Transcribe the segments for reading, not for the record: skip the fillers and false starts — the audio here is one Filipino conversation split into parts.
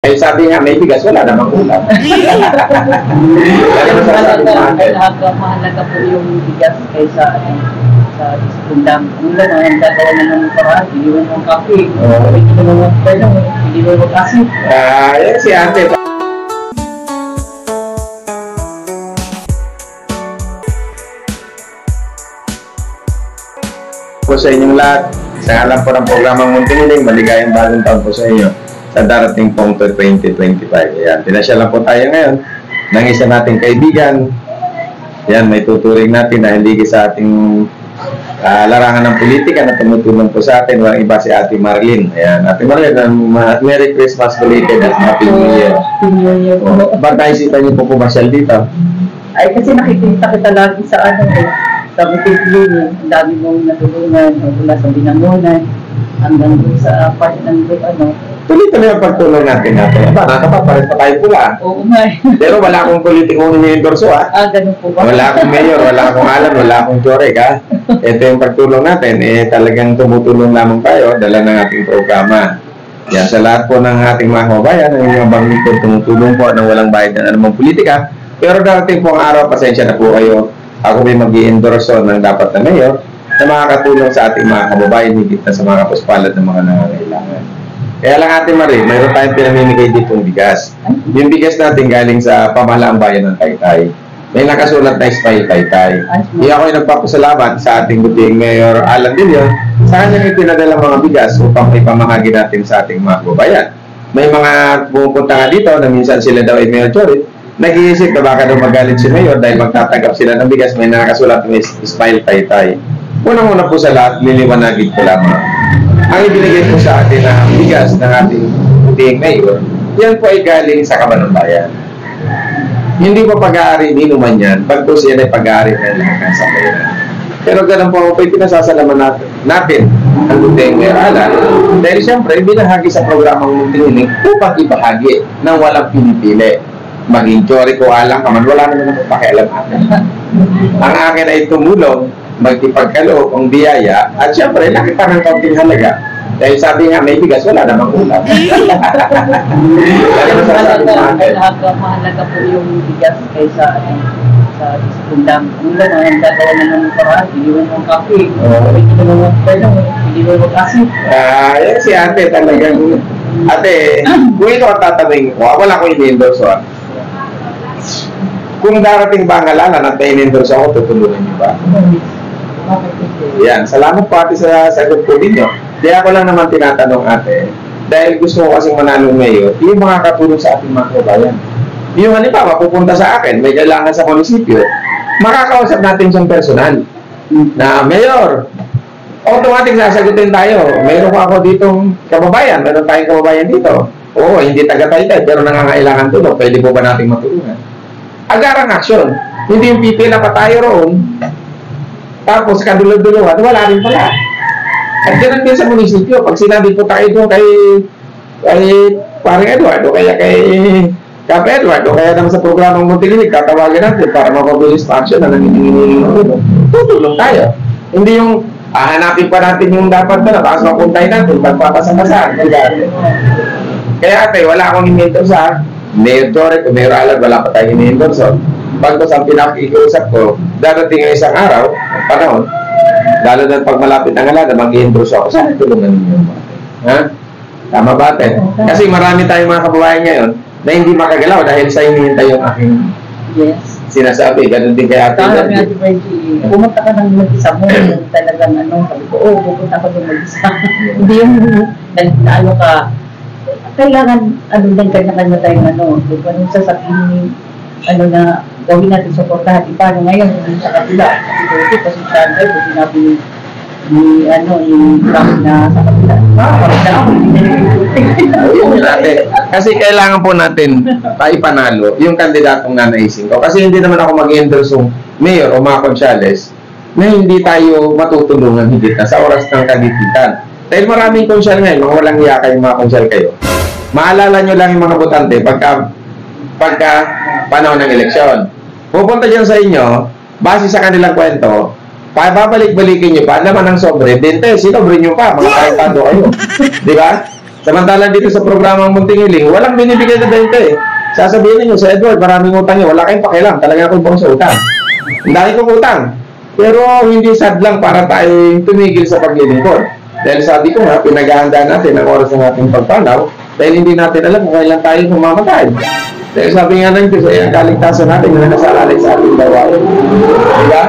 Eh sabi nga, may bigas, wala namang ulam. Mahalaga po yung bigas kaysa sa ulam. Ang lang, ang gagawa na ng paraan, iliwan mo ang kape. Iliwan mo ang pwede, iliwan mo kasi. Yan si ate. Po sa inyong lahat, sa ngalan po ng programang Muntingiling, maligayang bagong taon po sa inyo sa darating pong 2025. Ayan, pinasya lang po tayo ngayon ng isa nating kaibigan. Yan, may tuturing natin na hindi sa ating larangan ng politika na tumutulong po sa atin. Walang iba si Ate Marlene. Ayan, Ate Marlene, Merry Christmas belated at Happy New Year. Ba't naisipan niyo po pumasyal dito? Ay, kasi nakikita kita lagi sa sa Muntingiling. Ang dami mong natulungan mula sa binangunan hanggang sa part ng Tuloy-tuloy ang pagtulong natin. Nakapapalit pa tayo pula. Oo nga. Pero wala akong politikong ini-endorso ganun po ba? Wala akong mayor, wala akong alam, wala akong chorek Ito yung pagtulong natin. Talagang tumutulong lamang tayo, dala ng ating programa. Yan, sa lahat po ng ating mga kababayan, ang inyong bangkito tumutulong po ng walang bayad ng anumang politika. Pero darating po ang araw, pasensya na po kayo. Ako may mag-i-endorso ng dapat na mayor na makakatulong sa ating mga kababayan, higit na sa mga kapuspalad ng mga nangangailangan. Kaya lang Ate Marie, mayroon tayong pinamimigay dito ng bigas. Yung bigas natin galing sa pamahalaang bayan ng Taytay. May nakasulat na Smile Taytay. Kaya ako ay nagpapasalamat sa ating buting Mayor Alan Dillon sa kanyang ipinadala mga bigas upang may pamahagi natin sa ating mga kababayan. May mga pumupunta nga dito na minsan sila daw ay Mayor Chorit, nag-iisip na baka daw magalit si Mayor dahil magtatanggap sila ng bigas, may nakasulat na Smile Taytay. Unang-una po sa lahat, liliwanagin ko lamang. Ang ibinigay po sa atin na bigas ng ating puting mayor, yan po ay galing sa Kabanang Bayan. Hindi po pag-aari ni naman yan, pagkos yan ay pag-aari ng lahat sa bayan. Pero ganun po po, pinasasalaman natin ang puting mayor Alan. Dahil siyempre, binahagi sa programang Muntingiling upang ibahagi ng walang pinipili. Maging chori ko alang ka man, wala naman ang pakialam akin. Ang akin ay tumulong, magtipagkaloob ang biyaya, at syempre nakita ng kaunting halaga. Dahil sabi nga, may bigas, wala namang ulam. Mahalaga po yung bigas kaysa sa ulam. Ang lang, ang gagawa na ng paraan, iliwan mo ang kape. Iliwan mo ang pwede, iliwan mo kasi. Yan si ate talagang. Ate, kung ito ang tatanungin ko, wala ko ini-endorso Kung darating ba ang halalan at na-endorso ako, tutulungan niyo ba? Yan, salamat po ate sa sagot po ninyo. Di ako lang naman tinatanong ate, dahil gusto ko kasing mananong mayor, yung mga katulong sa ating mga kabayan. Yung halimbawa, pupunta sa akin, may kailangan sa munisipyo, makakausap natin siyang personal na mayor, automatic sasagutin tayo. Mayroon ko ako ditong kababayan, meron tayong kababayan dito. Oo, hindi taga-Taytay, pero nangangailangan tulong. Pwede po ba natin matulungan? Agarang aksyon. Hindi yung pipila pa tayo roon, tapos kadulog-duluhan, wala rin pala. At ganun din sa munisipyo, pag sinabi po tayo doon kay parang Eduardo, kaya kay Kap Eduardo, kaya naman sa programang Muntingiling, tatawagan natin para mapabilis pa action na nanginginig tutulong tayo. Hindi yung hanapin pa natin yung dapat na baka mapuntay natin, pagpapasamasahan. Kaya ate, wala akong in-endorse Mayor Choret o Mayor Alan, wala pa tayong in-endorse. Pagkos ang pinakikiusap ko, darating ang isang araw, panahon, lalo na pag malapit ang halaga, mag-i-endorse ako. Sana tulungan ninyo. Ha? Tama ba ate? Kasi marami tayong mga kababayan ngayon na hindi makagalaw dahil sa hinihintay yung aking sinasabi. Ganun din kaya ate. Pumunta ka ng mag-isa mo, talagang sabi ko, pupunta ka ng mag-isa. Hindi yung ano ka, kailangan, din kanya-kanya tayong kung sasabihin na gawin natin supportahan. Paano ngayon, sa kapila, kasi siyempre, kung sinabi ni Trump na sa kapila, kasi kailangan po natin ipanalo yung kandidatong nanaisin ko. Kasi hindi naman ako mag-endorse yung mayor o mga konsyales na hindi tayo matutulungan higit na sa oras ng kagipitan. Dahil maraming konsyal ngayon, mga walang hiya kayong mga konsyal kayo. Maalala nyo lang yung mga botante pagka panahon ng eleksyon. Pupunta dyan sa inyo, base sa kanilang kwento, babalik-balikin nyo pa, naman ng sobre, 20, sinobre nyo pa, mga kaitado kayo. Di ba? Samantala dito sa programang Muntingiling, walang binibigay na 20 eh. Sasabihin niyo sa Edward, maraming utang niyo. Wala kayong pakialam. Talaga ako ibang sa utang. Ang dami kong utang. Pero hindi sad lang para tayo tumigil sa paglilingkod. Dahil sabi ko nga, pinaghahanda natin ang oras ng ating pagpanaw dahil hindi natin alam kung kailan tayo mamamatay. Dahil sabi nga ng Diyos, ay ang kaligtasan natin na nasalalay sa ating gawain. Diba?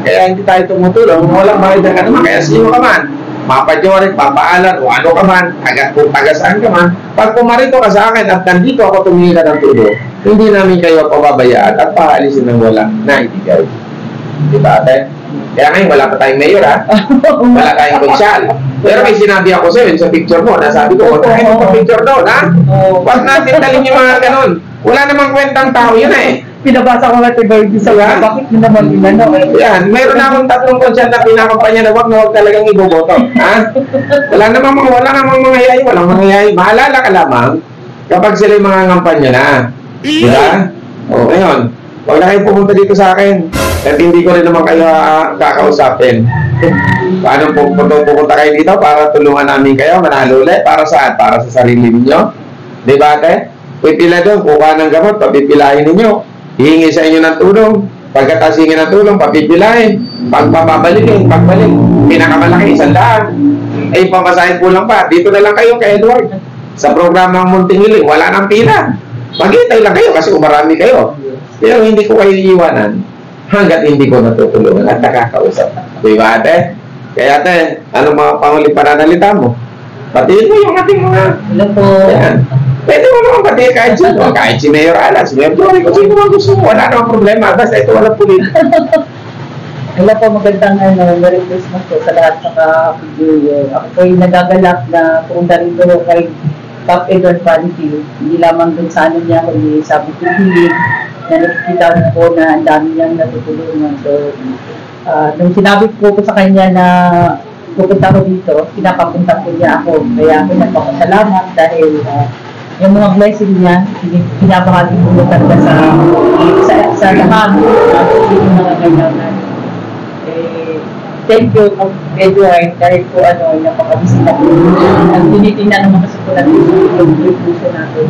Kaya hindi tayo tumutulong. Walang bakit na naman. Kaya sino ka man, mapadyorin, papaalan, o ano ka man, kung tagasaan ka man, pag pumarito ka sa akin at nandito ako tumingin ka ng tulong, hindi namin kayo pababayaan at paalisin ng walang naibigay. Diba, ate? Kaya ngayon, wala pa tayong mayor, ha? Wala tayong konsyal. Pero may sinabi ako sa'yo sa picture mo, nasabi ko, huwag tayo pa picture doon, ha? Huwag natin talin yung mga ganun. Wala namang kwentang tao yun, eh. Pinabasa ko nga ito, Baby, sa bakit mo naman ginano, eh? Yan, mayroon akong 3 konsyal na pinakampanya na huwag talagang iboboto, ha? Wala namang mangyayari, walang mangyayari. Maalala ka lamang kapag sila yung mga kampanya na. Diba? O, ngayon, huwag na kayo pumunta dito sa akin. At hindi ko rin naman kayo kakausapin. Paano pupunta kayo dito para tulungan namin kayo, manalo ulit? Para saan? Para sa sarili ninyo? Di ba, ate? Pipila doon, kuha ng gamot, papipilahin ninyo. Hihingi sa inyo ng tulong. Pagkatas hingi ng tulong, papipilahin. Pagbalik. Pinakamalaki, 100. Eh, pamasahin po lang pa. Dito na lang kayo kay Edward. Sa programang Muntingiling, wala nang pila. Maghintay lang kayo kasi marami kayo. Pero hindi ko kayo iiwanan hanggat hindi ko natutulungan at nakakausap. Diba, ate? Kaya, ate, ano mga panguling pananalita mo? Patiin mo yung ating mga... Hello po. Yan. Pwede mo naman patiin kahit sino. Kahit si Mayor Alan, si Mayor Jory, kung sino man gusto mo. Wala namang problema. Basta ito walang pulit. Hello po, magandang Merry Christmas po sa lahat sa New Year. Ako po yung nagagalak na pumunta rin po kay Cap Edward Panty. Hindi lamang dun sa ano niya, kundi sa Bukidili, na nakikita mo po na ang dami niyang natutulungan. So, nung sinabi ko sa kanya na pupunta ko dito, pinapapunta ko niya ako. Kaya ako nagpapasalamat dahil yung mga blessing niya, pinapakati ko talaga sa lahat. Hindi ko nangangailangan. Thank you, Edward, dahil po napakabisita ko. Ang tinitingnan naman kasi po natin yung puso natin,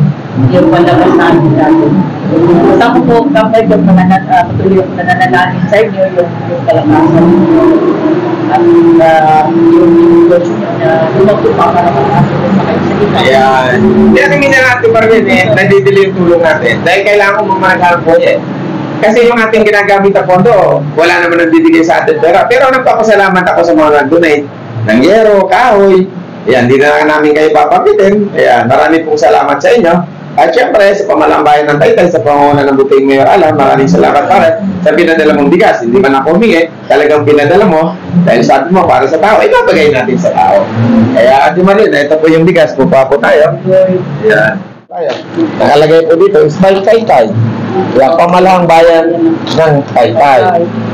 yung palabas natin natin. Basta ko po, kapag patuloy ako nananalangin sa inyo, yung kalakasan at yung negosyo nyo na lumagtupa para makakasal sa kayo sa ikaw. Ayan. Kaya tingin na natin parang nadidili yung tulong natin. Dahil kailangan ko mamahal po eh. Kasi yung ating ginagamit na pondo, wala naman nagbibigay sa atin pera. Pero nagpapasalamat ako sa mga nag-donate ng yero, kahoy. Ayan, di na namin kayo papapitin. Ayan, marami pong salamat sa inyo. At syempre, sa pamalambayan ng Taytay, sa pangunguna ng Buting Mayor Alan, maraming salamat para sa pinadala mong bigas. Hindi man ako humingi, talagang pinadala mo. Dahil sabi mo, para sa tao, ibabagay natin sa tao. Kaya, Ate Marin, ito po yung bigas. Pupa po tayo. Ayan. Nakalagay po dito, Smile Taytay. Kaya pamalahang bayan ng Taytay.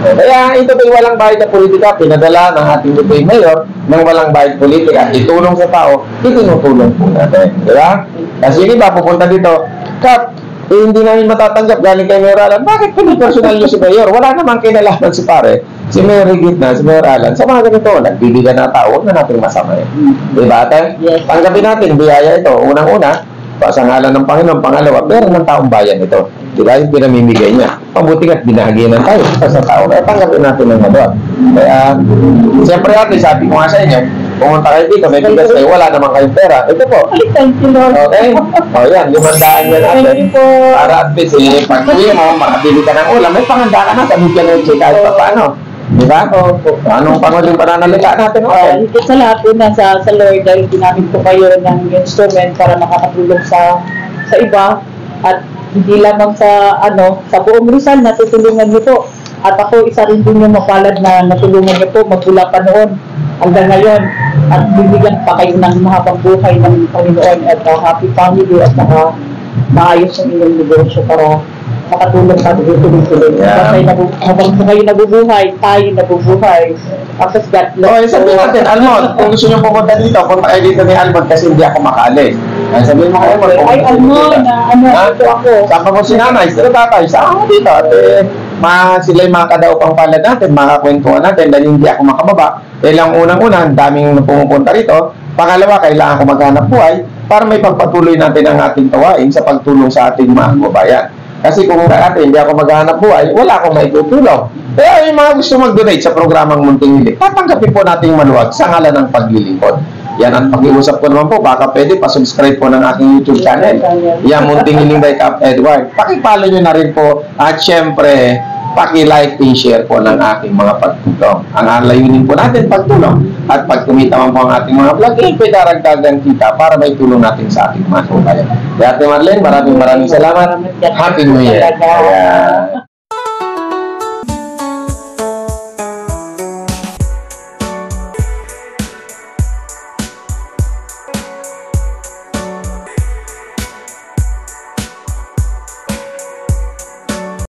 Kaya ito po yung walang bayad na politika, pinadala ng ating Buting Mayor ng walang bayad politika at itulong sa tao, itinutulong po natin. Diba? Kasi yung iba pupunta dito, Kap, hindi namin matatanggap galing kay Mayor Alan. Bakit hindi personal nyo si Mayor? Wala namang kinalaman si pare. Si Mayor Rigitna, si Mayor Alan. Sa mga ganito, nagbibigyan na tao, huwag na natin masamay. Diba, ate? Yes. Tanggapin natin, biyaya ito. Unang-una, sa ngalan ng Panginoon, pangalawa, pero ng taong bayan ito. Diba? Yung pinamimigay niya. Mabuti nga't binahaginan tayo sa tao. Kaya tanggapin natin ng madot. Kaya, siyempre ate, sabi ko nga sa inyo, pumunta kayo dito, may bigas kayo, wala naman kayong pera. Ito po. Thank you, Lord. Okay? O yan, 500 yan natin. Para at least, pag-uwi mo, makabili ka ng ulam, may panganda ka na, sabi ka nun, kahit pa paano. Diba? Anong panguling pananalita natin? Okay. Higit sa lahat po sa Lord, dahil ginamit ko kayo ng instrument para makakatulong sa iba at hindi lamang sa buong Rizal natutulungan niyo po. At ako isa rin din yung mapalad na natulungan niyo po magmula pa noon hanggang ngayon at bibigyan pa kayo ng mahabang buhay ng Panginoon at happy family at maayos ang inyong negosyo para makatulong sa tuloy-tuloy. Habang kayo nabubuhay, tayo nabubuhay. Tapos God bless. Okay, sabihin natin, Almond, kung gusto nyo pumunta dito, punta kayo dito ni Almond kasi hindi ako makaalis. Ay, sabihin mo kayo, Ay, Almond, ito ako. Saan pa mo si nanay? Sino tatay? Saan ako dito? At sila yung mga kadaupang palad natin, makakwentuhan natin dahil hindi ako makababa. Dahil ang unang-una, daming pumupunta rito. Pangalawa, kailangan ko maghanap buhay. para may pagpatuloy natin ang ating tawain sa pagtulong sa ating mga kababayan. Kasi kung dati hindi ako maghahanap buhay, wala akong maitutulong. Kaya yung mga gusto mag-donate sa programang Munting Hiling, tatanggapin po nating maluwag sa ngalan ng paglilingkod. Yan ang pag-iusap ko naman po, baka pwede pa-subscribe po ng aking YouTube channel. Yan, Munting Hiling by Cap Edward. Pakipalo nyo na rin po at syempre, paki-like and share po ng aking mga pagtulong. Ang layunin po natin pagtulong at pag kumita man po ang ating mga vlog, daragdagan kita para may tulong natin sa ating mga kababayan. Kaya Ate Marlene, maraming salamat. Happy New Year.